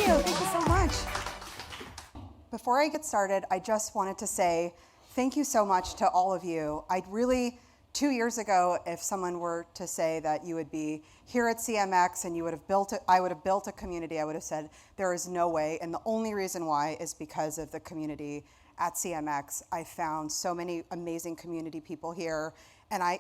Thank you so much. Before I get started, I just wanted to say thank you so much to all of you. 2 years ago, if someone were to say that you would be here at CMX and I would have built a community, I would have said there is no way. And the only reason why is because of the community at CMX. I found so many amazing community people here. And I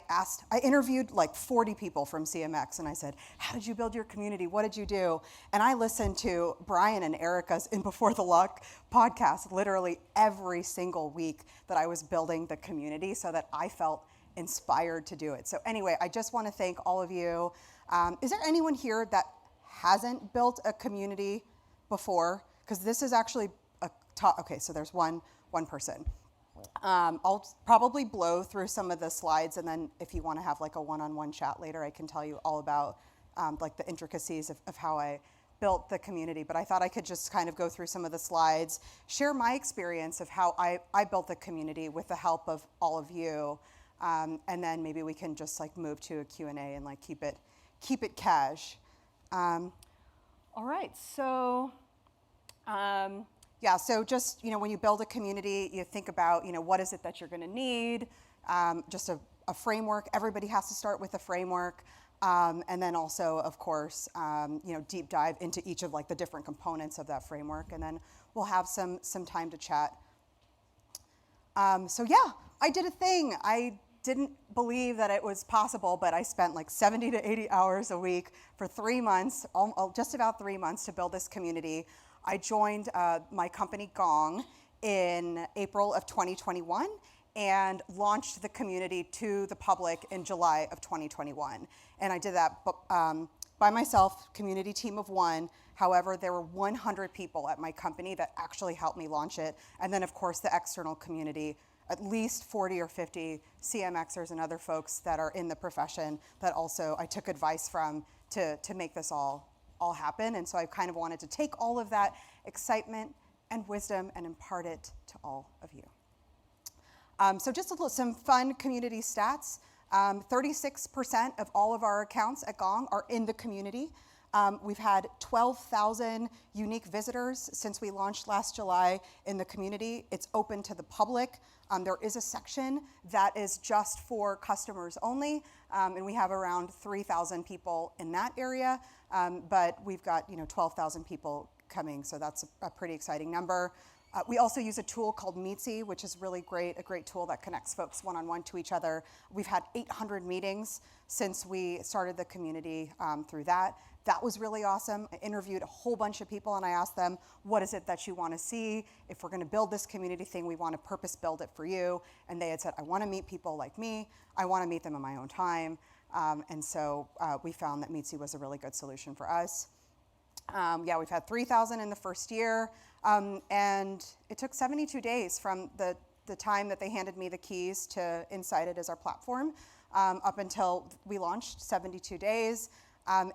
interviewed like 40 people from CMX, and I said, how did you build your community? What did you do? And I listened to Brian and Erica's In Before the Luck podcast literally every single week that I was building the community so that I felt inspired to do it. So anyway, I just want to thank all of you. Is there anyone here that hasn't built a community before? Because this is actually okay, so there's one person. I'll probably blow through some of the slides, and then if you want to have like a one-on-one chat later, I can tell you all about like the intricacies of how I built the community. But I thought I could just kind of go through some of the slides, share my experience of how I built the community with the help of all of you, and then maybe we can just like move to a Q&A and like keep it cash. All right, so. Yeah, so just, when you build a community, you think about, what is it that you're going to need, just a framework. Everybody has to start with a framework. And then also, of course, deep dive into each of like the different components of that framework. And then we'll have some time to chat. So yeah, I did a thing. I didn't believe that it was possible, but I spent like 70 to 80 hours a week for 3 months, just about 3 months to build this community. I joined my company Gong in April of 2021 and launched the community to the public in July of 2021. And I did that by myself, community team of one. However, there were 100 people at my company that actually helped me launch it. And then, of course, the external community, at least 40 or 50 CMXers and other folks that are in the profession that also I took advice from to make this all happen. And so I kind of wanted to take all of that excitement and wisdom and impart it to all of you. So just some fun community stats. 36% of all of our accounts at Gong are in the community. We've had 12,000 unique visitors since we launched last July in the community. It's open to the public. There is a section that is just for customers only, and we have around 3,000 people in that area, but we've got 12,000 people coming, so that's a pretty exciting number. We also use a tool called Meetsy, which is really great, a great tool that connects folks one-on-one to each other. We've had 800 meetings since we started the community through that. That was really awesome. I interviewed a whole bunch of people and I asked them, what is it that you want to see? If we're going to build this community thing, we want to purpose build it for you. And they had said, I want to meet people like me. I want to meet them in my own time. And so we found that Meetsy was a really good solution for us. Yeah, we've had 3,000 in the first year. And it took 72 days from the time that they handed me the keys to Inside It as our platform up until we launched, 72 days.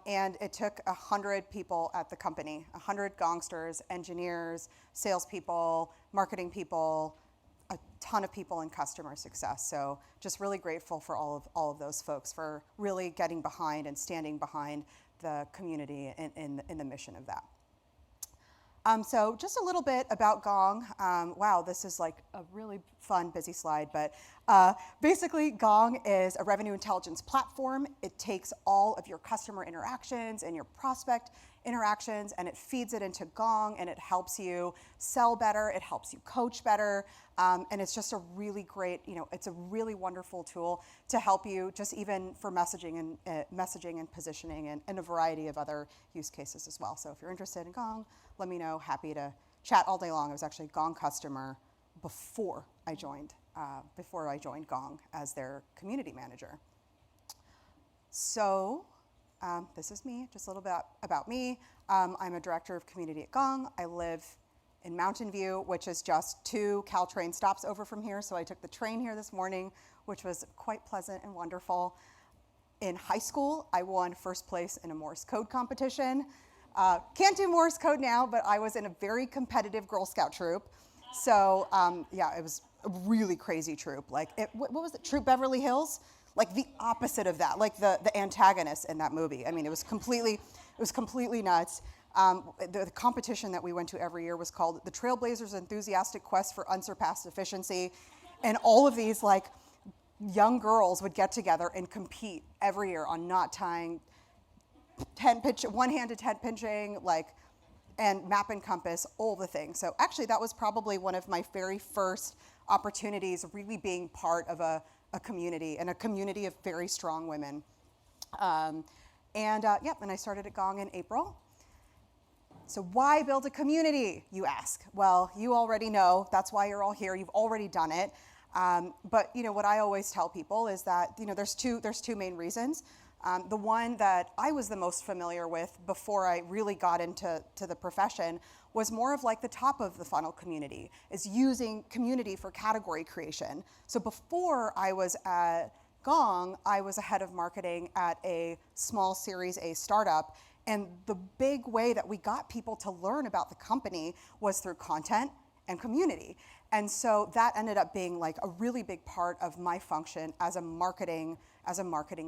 And it took 100 people at the company, 100 Gongsters, engineers, salespeople, marketing people, a ton of people in customer success. So just really grateful for all of those folks for really getting behind and standing behind the community in the mission of that. So just a little bit about Gong. Wow, this is like a really fun, busy slide, but basically Gong is a revenue intelligence platform. It takes all of your customer interactions and your prospect interactions and it feeds it into Gong and it helps you sell better, it helps you coach better, and it's just a really great, it's a really wonderful tool to help you just even for messaging and positioning and a variety of other use cases as well. So if you're interested in Gong, let me know. Happy to chat all day long. I was actually a Gong customer before I joined Gong as their community manager. So this is me, just a little bit about me. I'm a director of community at Gong. I live in Mountain View, which is just 2 Caltrain stops over from here. So I took the train here this morning, which was quite pleasant and wonderful. In high school, I won first place in a Morse code competition. Can't do Morse code now, but I was in a very competitive Girl Scout troop. So yeah, it was a really crazy troop. Like, what was it, Troop Beverly Hills? Like the opposite of that, like the antagonist in that movie. I mean, it was completely nuts. The competition that we went to every year was called the Trailblazers Enthusiastic Quest for Unsurpassed Efficiency. And all of these like young girls would get together and compete every year on knot tying, one-handed tent pitching, and map and compass, all the things. So actually that was probably one of my very first opportunities really being part of a community, and a community of very strong women. And I started at Gong in April. So why build a community, you ask? Well, you already know, that's why you're all here, you've already done it. But what I always tell people is that there's two main reasons. The one that I was the most familiar with before I really got into the profession was more of like the top of the funnel community, is using community for category creation. So before I was at Gong, I was a head of marketing at a small Series A startup. And the big way that we got people to learn about the company was through content and community. And so that ended up being like a really big part of my function as a marketing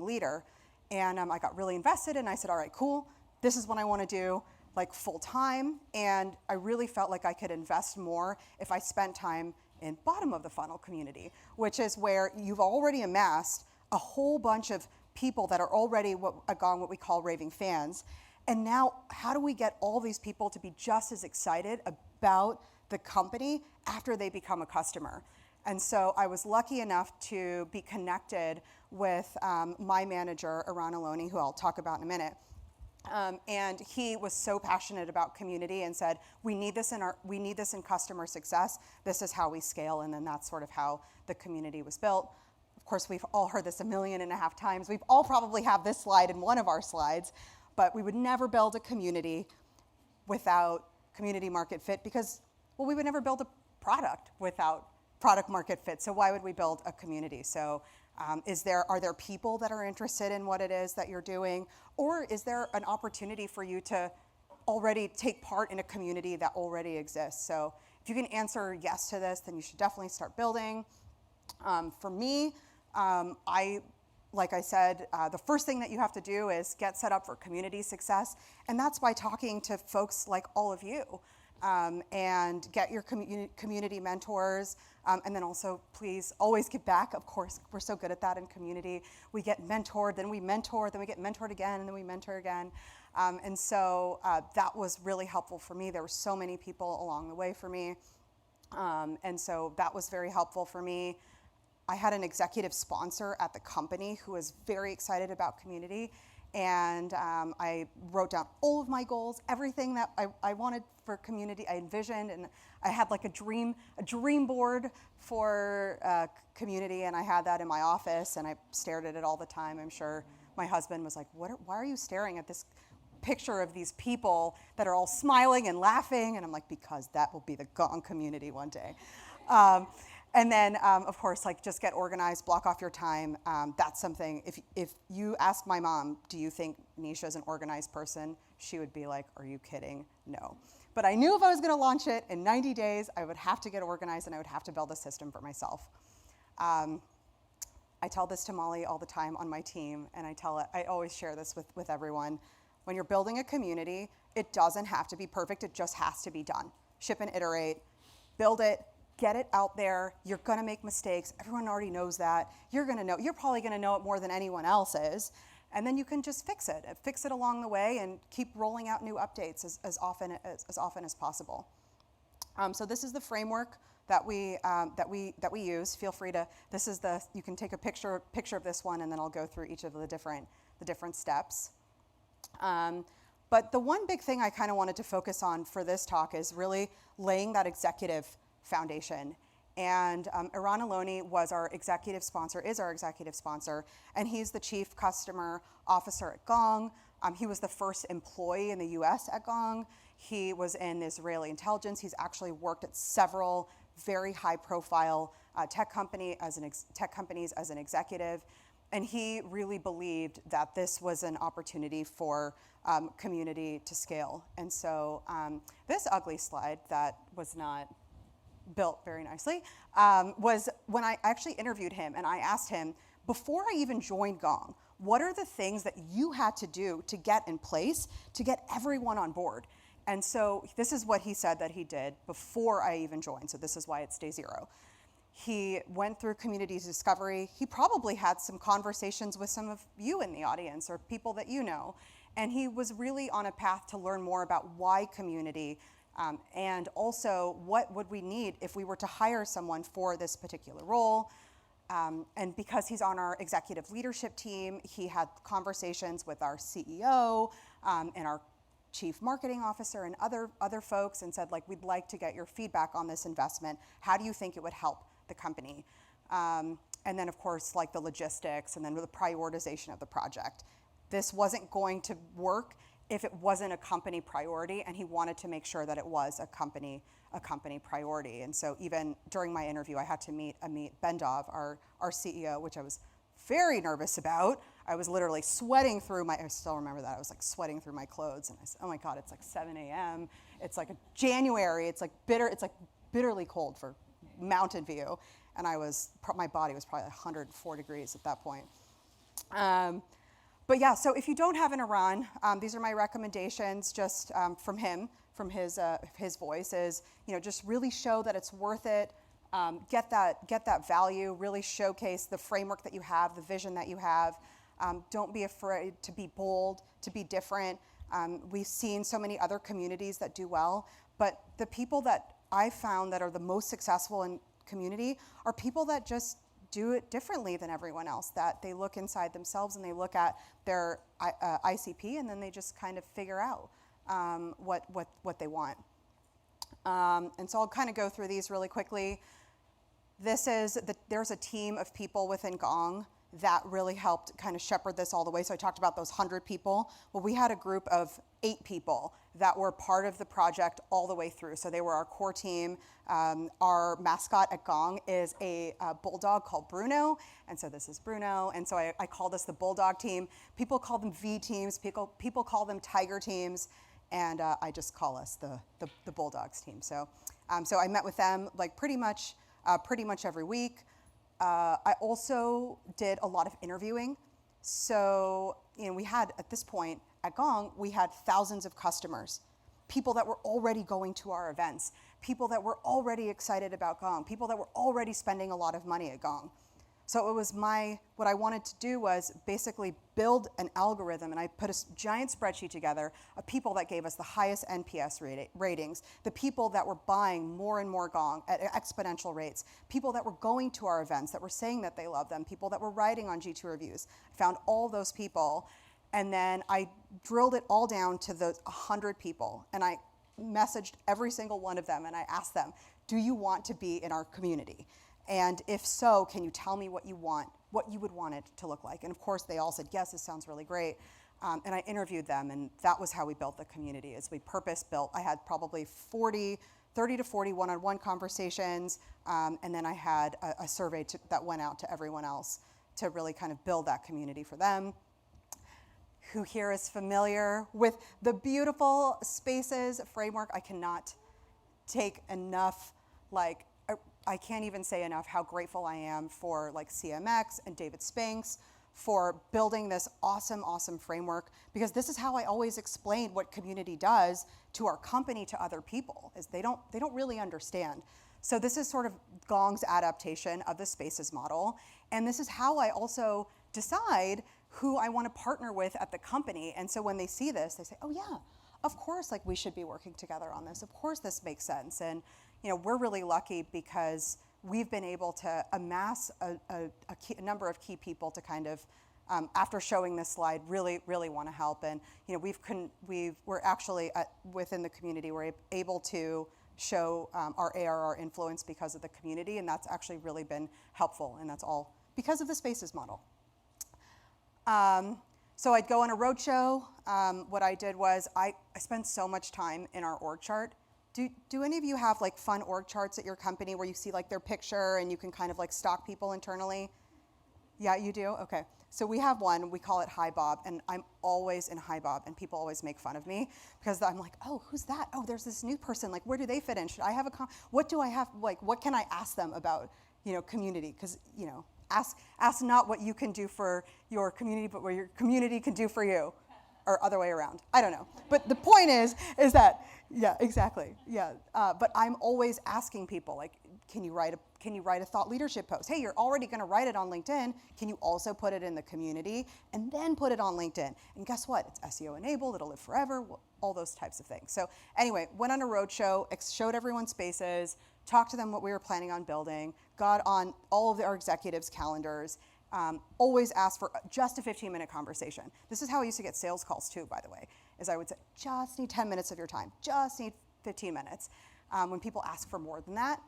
leader. And I got really invested, and I said, all right, cool, this is what I want to do like full time. And I really felt like I could invest more if I spent time in bottom of the funnel community, which is where you've already amassed a whole bunch of people that are already what we call raving fans. And now how do we get all these people to be just as excited about the company after they become a customer? And so I was lucky enough to be connected with my manager, Eran Aloni, who I'll talk about in a minute. And he was so passionate about community and said, we need this in customer success. This is how we scale. And then that's sort of how the community was built. Of course, we've all heard this 1.5 million times. We've all probably have this slide in one of our slides, but we would never build a community without community market fit because, well, we would never build a product without product market fit. So why would we build a community? So are there people that are interested in what it is that you're doing? Or is there an opportunity for you to already take part in a community that already exists? So if you can answer yes to this, then you should definitely start building. For me, like I said, the first thing that you have to do is get set up for community success. And that's by talking to folks like all of you. And get your community mentors, and then also please always give back. Of course, we're so good at that in community. We get mentored, then we mentor, then we get mentored again, and then we mentor again. And so that was really helpful for me. There were so many people along the way for me. And so that was very helpful for me. I had an executive sponsor at the company who was very excited about community. And I wrote down all of my goals, everything that I wanted for community. I envisioned, and I had like a dream board for community, and I had that in my office, and I stared at it all the time. I'm sure my husband was like, why are you staring at this picture of these people that are all smiling and laughing? And I'm like, because that will be the Gong community one day. And then, of course, like just get organized, block off your time. That's something, if you ask my mom, do you think Nisha is an organized person? She would be like, are you kidding? No. But I knew if I was gonna launch it in 90 days, I would have to get organized and I would have to build a system for myself. I tell this to Molly all the time on my team, and I always share this with everyone. When you're building a community, it doesn't have to be perfect, it just has to be done. Ship and iterate, build it, get it out there. You're gonna make mistakes. Everyone already knows that. You're probably gonna know it more than anyone else is. And then you can just fix it along the way and keep rolling out new updates as often as possible. So this is the framework that we use. Feel free to, you can take a picture of this one, and then I'll go through each of the different steps. But the one big thing I kind of wanted to focus on for this talk is really laying that executive foundation. And Eran Aloni is our executive sponsor, and he's the chief customer officer at Gong. He was the first employee in the US at Gong. He was in Israeli intelligence. He's actually worked at several very high profile tech companies as an executive. And he really believed that this was an opportunity for community to scale. And so this ugly slide that was not built very nicely, was when I actually interviewed him, and I asked him, before I even joined Gong, what are the things that you had to do to get in place to get everyone on board? And so this is what he said that he did before I even joined. So this is why it's day 0. He went through community discovery. He probably had some conversations with some of you in the audience or people that you know. And he was really on a path to learn more about why community, and also what would we need if we were to hire someone for this particular role. And because he's on our executive leadership team, he had conversations with our CEO and our chief marketing officer and other folks and said, like, we'd like to get your feedback on this investment. How do you think it would help the company? And then, of course, like the logistics and then the prioritization of the project. This wasn't going to work if it wasn't a company priority, and he wanted to make sure that it was a company priority. And so even during my interview, I had to meet Bendov, our CEO, which I was very nervous about. I was literally sweating through I still remember that. I was like sweating through my clothes, and I said, oh my God, it's like 7 a.m. It's like January. It's like bitterly cold for Mountain View. And my body was probably 104 degrees at that point. But yeah, so if you don't have an Iran, these are my recommendations just from him, from his voice is, just really show that it's worth it. Get that value, really showcase the framework that you have, the vision that you have. Don't be afraid to be bold, to be different. We've seen so many other communities that do well, but the people that I found that are the most successful in community are people that just do it differently than everyone else, that they look inside themselves and they look at their ICP and then they just kind of figure out what they want. And so I'll kind of go through these really quickly. There's a team of people within Gong that really helped kind of shepherd this all the way. So I talked about those 100 people. Well, we had a group of 8 people that were part of the project all the way through. So they were our core team. Our mascot at Gong is a bulldog called Bruno. And so this is Bruno. And so I call this the bulldog team. People call them V teams. People call them tiger teams. And I just call us the Bulldogs team. So I met with them like pretty much every week. I also did a lot of interviewing. So, we had, at this point at Gong, we had thousands of customers, people that were already going to our events, people that were already excited about Gong, people that were already spending a lot of money at Gong. So it was what I wanted to do was basically build an algorithm, and I put a giant spreadsheet together of people that gave us the highest NPS ratings, the people that were buying more and more Gong at exponential rates, people that were going to our events, that were saying that they loved them, people that were writing on G2 reviews. I found all those people, and then I drilled it all down to the 100 people, and I messaged every single one of them, and I asked them, do you want to be in our community? And if so, can you tell me what you would want it to look like? And of course, they all said, yes, this sounds really great. And I interviewed them, and that was how we built the community, is we purpose-built. I had probably 30 to 40 one-on-one conversations, and then I had a survey that went out to everyone else to really kind of build that community for them. Who here is familiar with the beautiful Spaces framework? I cannot take enough, I can't even say enough how grateful I am for CMX and David Spinks for building this awesome framework, because this is how I always explain what community does to our company, to other people, is they don't really understand. So this is sort of Gong's adaptation of the Spaces model, and this is how I also decide who I want to partner with at the company. And so when they see this, they say, oh yeah, of course, we should be working together on this. Of course this makes sense. And we're really lucky because we've been able to amass a number of key people to kind of, after showing this slide, really want to help. And we're actually within the community, we're able to show our ARR influence because of the community, and that's actually really been helpful, and that's all because of the Spaces model. So I'd go on a roadshow. What I did was I spent so much time in our org chart. Do any of you have fun org charts at your company where you see their picture and you can kind of stalk people internally? Yeah, you do? Okay. So we have one, we call it Hi Bob, and I'm always in Hi Bob, and people always make fun of me because I'm like, oh, who's that? Oh, there's this new person, where do they fit in? Should I have what do I have, what can I ask them about, community? Because, ask not what you can do for your community, but what your community can do for you, or other way around. I don't know. But the point is that, yeah, exactly. Yeah. But I'm always asking people, like, can you write a thought leadership post? Hey, you're already going to write it on LinkedIn. Can you also put it in the community and then put it on LinkedIn? And guess what? It's SEO enabled. It'll live forever. All those types of things. So anyway, went on a roadshow, showed everyone spaces, talked to them what we were planning on building, got on all of our executives' calendars. Always ask for just a 15-minute conversation. This is how I used to get sales calls too, by the way, is I would say, just need 10 minutes of your time, just need 15 minutes. When people ask for more than that,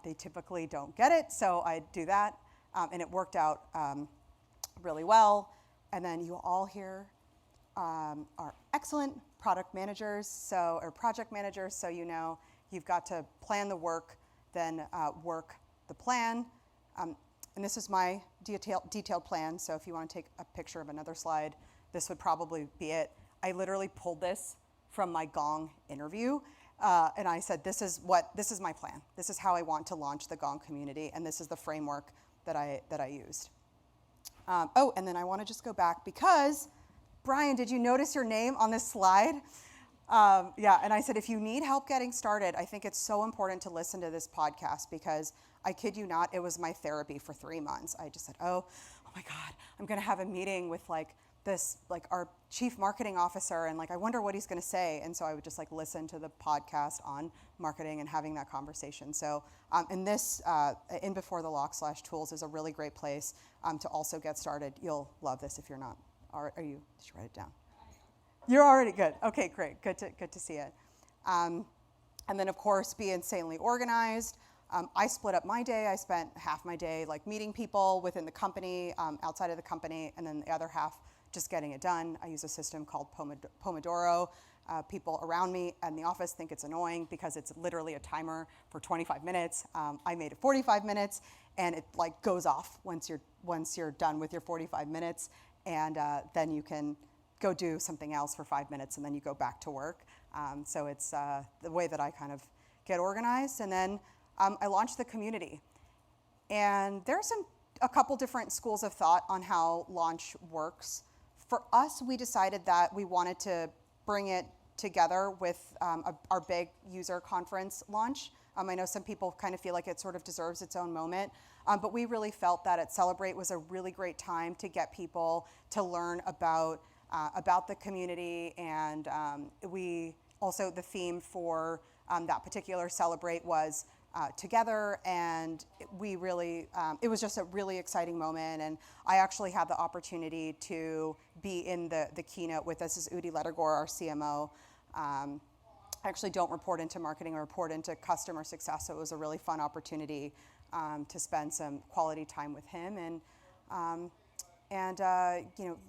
they typically don't get it, so I do that, and it worked out really well. And then you all here are excellent product managers, or project managers, so you know you've got to plan the work, then work the plan. And this is my detailed plan, so if you want to take a picture of another slide, this would probably be it. I literally pulled this from my Gong interview, and I said, this is my plan. This is how I want to launch the Gong community, and this is the framework that I used. And then I want to just go back because, Brian, did you notice your name on this slide? Yeah, and I said, if you need help getting started, I think it's so important to listen to this podcast because I kid you not, it was my therapy for 3 months. I just said, oh my God, I'm gonna have a meeting with our chief marketing officer, and I wonder what he's gonna say. And so I would just listen to the podcast on marketing and having that conversation. So, and this, in Before the Lock/Tools is a really great place to also get started. You'll love this if you're not. Did you write it down? You're already good. Okay, great. Good to see it. And then, of course, be insanely organized. I split up my day. I spent half my day meeting people within the company, outside of the company, and then the other half just getting it done. I use a system called Pomodoro. People around me in the office think it's annoying because it's literally a timer for 25 minutes. I made it 45 minutes, and it goes off once you're done with your 45 minutes, and then you can go do something else for 5 minutes, and then you go back to work. So it's the way that I kind of get organized. And then I launched the community. And there's a couple different schools of thought on how launch works. For us, we decided that we wanted to bring it together with our big user conference launch. I know some people kind of feel like it sort of deserves its own moment, but we really felt that at Celebrate was a really great time to get people to learn about the community, and we also, the theme for that particular Celebrate was together, and we really, it was just a really exciting moment, and I actually had the opportunity to be in the keynote with us. This is Udi Lettergore, our CMO. I actually don't report into marketing, I report into customer success, so it was a really fun opportunity to spend some quality time with him, and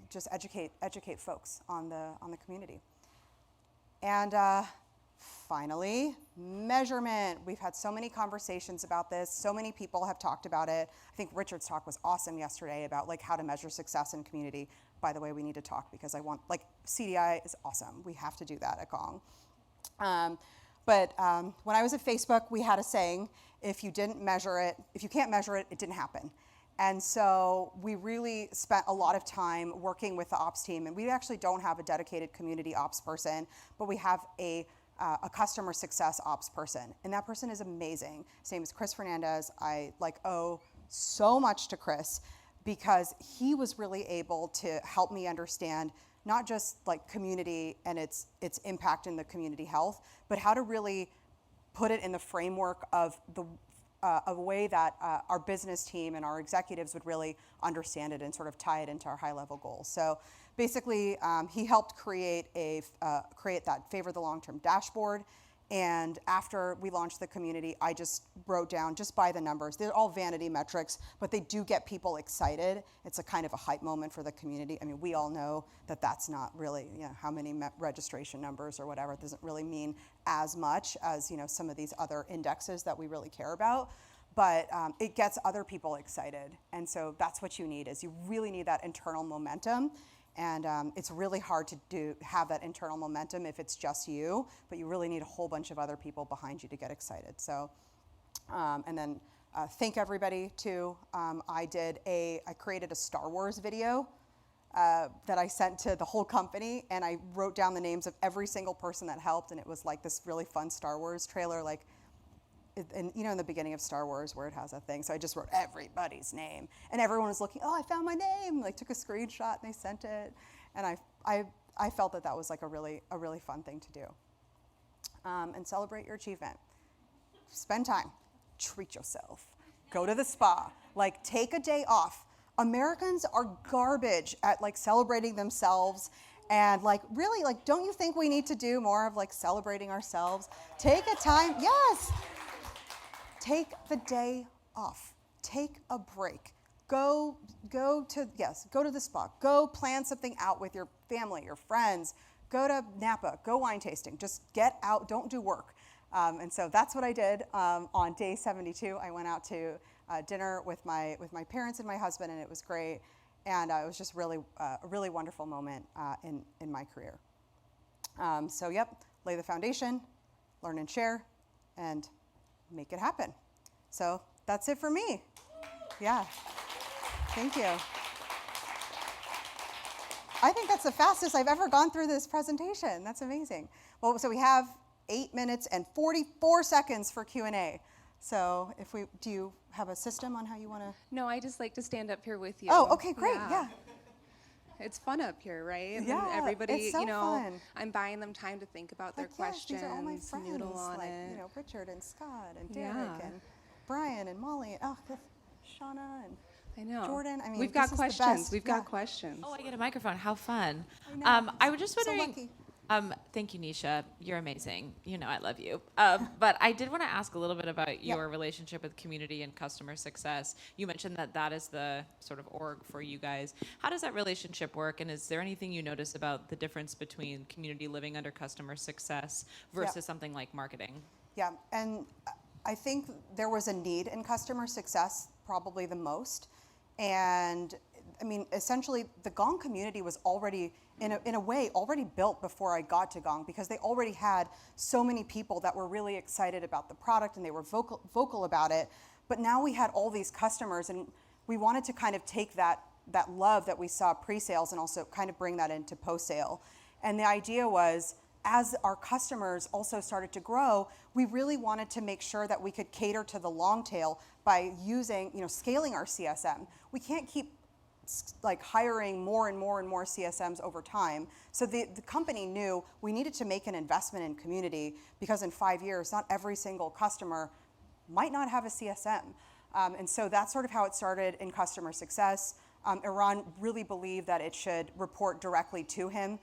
just educate folks on the community. And finally, measurement. We've had so many conversations about this. So many people have talked about it. I think Richard's talk was awesome yesterday about how to measure success in community. By the way, we need to talk because I want, CDI is awesome. We have to do that at Gong. But when I was at Facebook, we had a saying, if you can't measure it, it didn't happen. And so we really spent a lot of time working with the ops team, and we actually don't have a dedicated community ops person, but we have a customer success ops person, and that person is amazing. His name is Chris Fernandez. I owe so much to Chris because he was really able to help me understand not just community and its impact in the community health, but how to really put it in the framework of a way that our business team and our executives would really understand it and sort of tie it into our high-level goals. So basically, he helped create that Favor the Long-Term dashboard. And after we launched the community, I just wrote down, just by the numbers. They're all vanity metrics, but they do get people excited. It's a kind of a hype moment for the community. I mean, we all know that that's not really, how many registration numbers or whatever. It doesn't really mean as much as, some of these other indexes that we really care about. But it gets other people excited. And so that's what you need, is you really need that internal momentum. And it's really hard to have that internal momentum if it's just you, but you really need a whole bunch of other people behind you to get excited. So, and then thank everybody too. I created a Star Wars video that I sent to the whole company, and I wrote down the names of every single person that helped, and it was like this really fun Star Wars trailer, like, in the beginning of Star Wars where it has a thing. So I just wrote everybody's name, and everyone was looking, oh, I found my name, like took a screenshot and they sent it, and I felt that was like a really fun thing to do. And celebrate your achievement. Spend time, treat yourself, go to the spa, like take a day off. Americans are garbage at like celebrating themselves, and like really, like, don't you think we need to do more of like celebrating ourselves? Take a time, yes. Take the day off. Take a break. Go to the spa. Go plan something out with your family, your friends. Go to Napa. Go wine tasting. Just get out. Don't do work. And so that's what I did on day 72. I went out to dinner with my parents and my husband, and it was great. And it was just really a really wonderful moment in my career. So lay the foundation, learn and share, and make it happen. So that's it for me. Yeah. Thank you. I think that's the fastest I've ever gone through this presentation. That's amazing. Well, so we have 8 minutes and 44 seconds for Q&A. So do you have a system on how you want to? No, I just like to stand up here with you. Oh, okay, great, yeah. It's fun up here, right? And yeah, everybody, it's so fun. I'm buying them time to think about their questions. These are all my friends, noodle on like, it. Richard and Scott and Derek and Brian and Molly and Shauna and I know. Jordan. I mean, we've got questions. We've got questions. Oh, I get a microphone. How fun. I know. I was just wondering. So lucky. Thank you, Nisha. You're amazing. You know I love you. But I did want to ask a little bit about your relationship with community and customer success. You mentioned that is the sort of org for you guys. How does that relationship work? And is there anything you notice about the difference between community living under customer success versus something like marketing? Yeah, and I think there was a need in customer success, probably the most. And I mean, essentially, the Gong community was already, in a way, already built before I got to Gong, because they already had so many people that were really excited about the product and they were vocal about it. But now we had all these customers, and we wanted to kind of take that love that we saw pre-sales and also kind of bring that into post-sale. And the idea was, as our customers also started to grow, we really wanted to make sure that we could cater to the long tail by using, scaling our CSM. We can't keep like hiring more and more and more CSMs over time. So the company knew we needed to make an investment in community, because in 5 years, not every single customer might not have a CSM. And so that's sort of how it started in customer success. Iran really believed that it should report directly to him.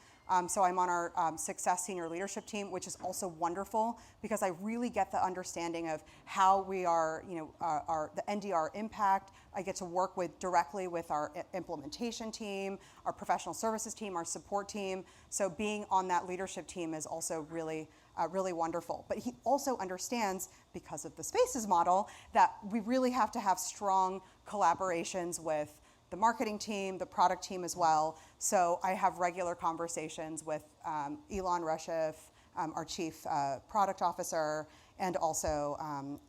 So I'm on our success senior leadership team, which is also wonderful, because I really get the understanding of how we are, the NDR impact. I get to work directly with our implementation team, our professional services team, our support team. So being on that leadership team is also really wonderful. But he also understands, because of the Spaces model, that we really have to have strong collaborations with the marketing team, the product team as well. So I have regular conversations with Elon Reshef, our chief product officer, and also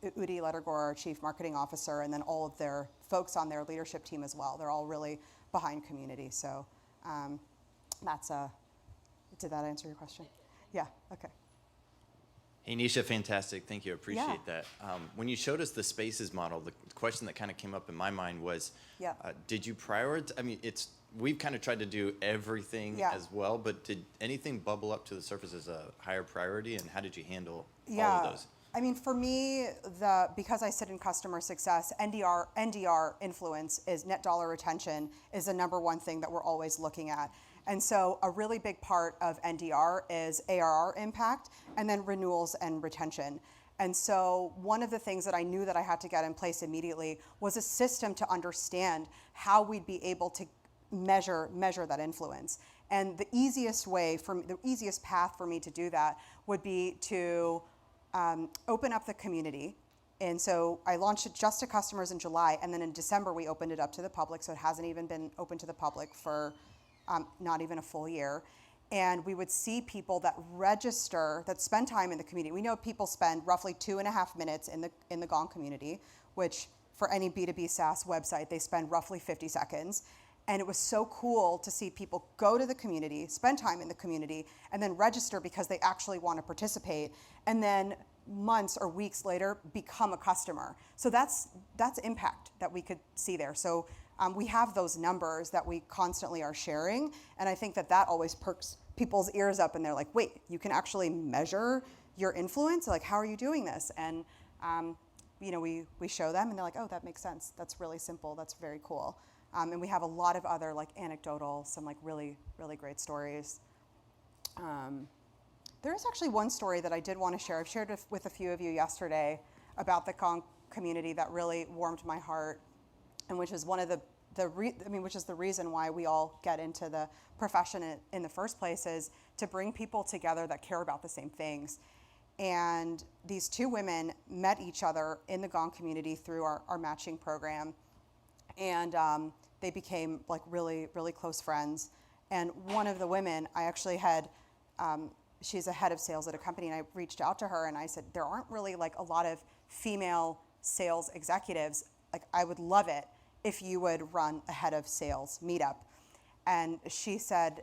Udi Lettergor, our chief marketing officer, and then all of their folks on their leadership team as well. They're all really behind community. So did that answer your question? Yeah, okay. Hey, Nisha, fantastic. Thank you. Appreciate that. When you showed us the Spaces model, the question that kind of came up in my mind was, did you prioritize? I mean, we've kind of tried to do everything as well, but did anything bubble up to the surface as a higher priority, and how did you handle all of those? I mean, for me, because I sit in customer success, NDR influence is net dollar retention is the number one thing that we're always looking at. And so a really big part of NDR is ARR impact, and then renewals and retention. And so one of the things that I knew that I had to get in place immediately was a system to understand how we'd be able to measure that influence. And the easiest path for me to do that would be to open up the community. And so I launched it just to customers in July, and then in December we opened it up to the public, so it hasn't even been open to the public for not even a full year. And we would see people that register, that spend time in the community. We know people spend roughly 2.5 minutes in the Gong community. which for any B2B SaaS website, they spend roughly 50 seconds. And it was so cool to see people go to the community, spend time in the community, and then register because they actually want to participate, and then months or weeks later become a customer. So that's impact that we could see there. So we have those numbers that we constantly are sharing, and I think that always perks people's ears up, and they're like, wait, you can actually measure your influence? Like, how are you doing this? And we show them, and they're like, oh, that makes sense. That's really simple. That's very cool. And we have a lot of other like anecdotal, some like really, really great stories. There is actually one story that I did want to share. I've shared with a few of you yesterday about the Gong community that really warmed my heart, and which is one of which is the reason why we all get into the profession in the first place, is to bring people together that care about the same things. And these two women met each other in the Gong community through our matching program. And they became like really, really close friends. And one of the women, I actually had, she's a head of sales at a company, and I reached out to her and I said, there aren't really like a lot of female sales executives. Like, I would love it if you would run a head of sales meetup. And she said,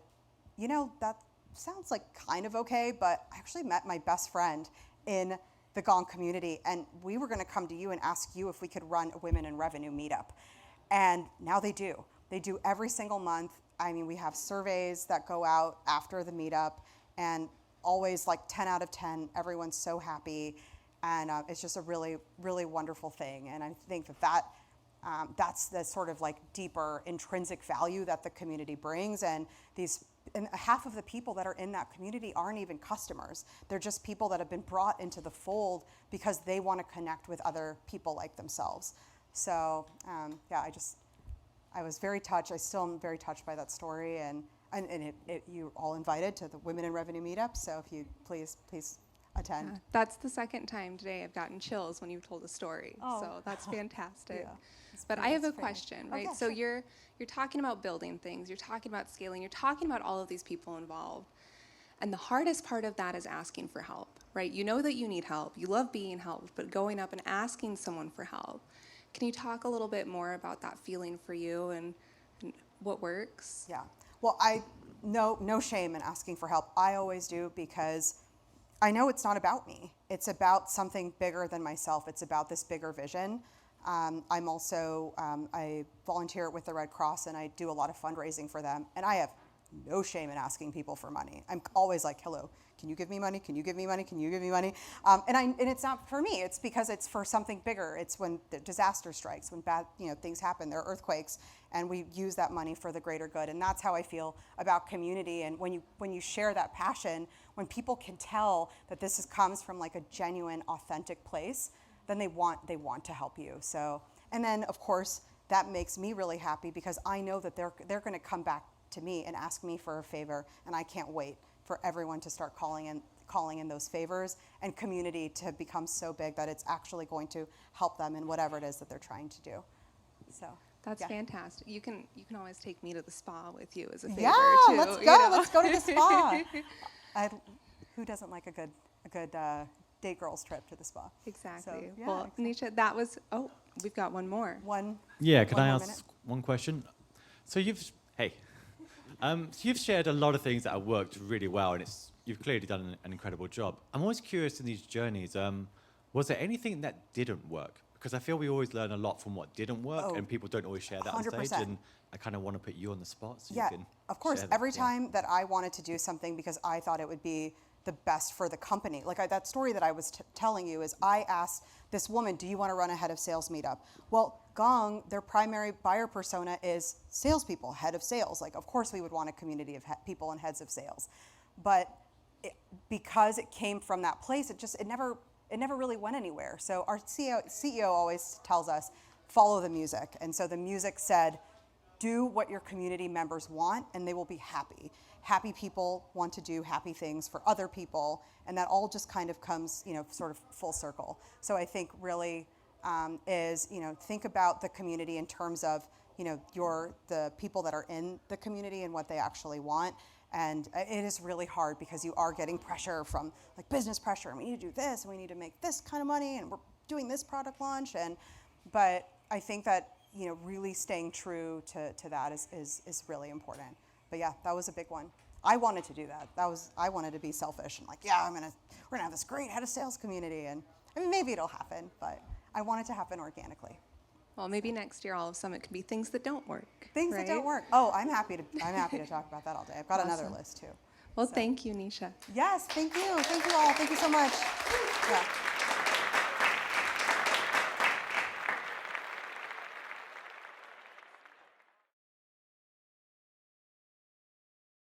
that sounds like kind of okay, but I actually met my best friend in the Gong community, and we were gonna come to you and ask you if we could run a Women in Revenue meetup. And now they do. They do every single month. I mean, we have surveys that go out after the meetup, and always like 10 out of 10, everyone's so happy. And it's just a really, really wonderful thing. And I think that's the sort of like deeper intrinsic value that the community brings. And half of the people that are in that community aren't even customers. They're just people that have been brought into the fold because they want to connect with other people like themselves. So I was very touched. I still am very touched by that story, and you're all invited to the Women in Revenue meetup. So if you please attend. Yeah, that's the second time today I've gotten chills when you've told a story. Oh. So that's fantastic. Yeah. But I have a question, right? Okay, so sure. you're talking about building things, you're talking about scaling, you're talking about all of these people involved. And the hardest part of that is asking for help, right? You know that you need help, you love being helped, but going up and asking someone for help. Can you talk a little bit more about that feeling for you and what works? Yeah. Well, no shame in asking for help. I always do, because I know it's not about me. It's about something bigger than myself. It's about this bigger vision. I'm also, I volunteer with the Red Cross, and I do a lot of fundraising for them. And I have no shame in asking people for money. I'm always like, hello, can you give me money? Can you give me money? Can you give me money? And it's not for me. It's because it's for something bigger. It's when the disaster strikes, when bad things happen, there are earthquakes, and we use that money for the greater good. And that's how I feel about community. And when you share that passion, when people can tell that this comes from like a genuine, authentic place, then they want to help you. So, and then of course that makes me really happy, because I know that they're going to come back to me and ask me for a favor, and I can't wait for everyone to start calling in those favors, and community to become so big that it's actually going to help them in whatever it is that they're trying to do. So that's fantastic. You can always take me to the spa with you as a favor too. Let's go. Let's go to the spa. Who doesn't like a good date girls trip to the spa? Exactly. So, well, Nisha, that was. Oh, we've got one more. Yeah. Can I ask minute? one question? So you've shared a lot of things that have worked really well, and you've clearly done an incredible job. I'm always curious in these journeys, was there anything that didn't work? Because I feel we always learn a lot from what didn't work, and people don't always share that on 100%. stage. And I kind of want to put you on the spot so you can of course. share that. Every time that I wanted to do something because I thought it would be the best for the company, like that story that I was telling you, is I asked this woman, do you want to run a head of sales meetup? Well, Gong, their primary buyer persona is salespeople, head of sales. Like, of course we would want a community of people and heads of sales. But because it came from that place, it never really went anywhere. So our CEO always tells us, follow the music. And so the music said, do what your community members want, and they will be happy. Happy people want to do happy things for other people, and that all just kind of comes, sort of full circle. So I think really is, think about the community in terms of, the people that are in the community and what they actually want. And it is really hard, because you are getting pressure from like business pressure, and we need to do this, and we need to make this kind of money, and we're doing this product launch. And But I think that, really staying true to that is really important. But yeah, that was a big one. I wanted to do that. I wanted to be selfish and like, yeah, we're gonna have this great head of sales community, and I mean, maybe it'll happen, but I want it to happen organically. Well, maybe next year Olive Summit can be things that don't work. Things that don't work. Oh, I'm happy to talk about that all day. I've got another list too. Well, thank you, Nisha. Yes, thank you. Thank you all. Thank you so much. Yeah.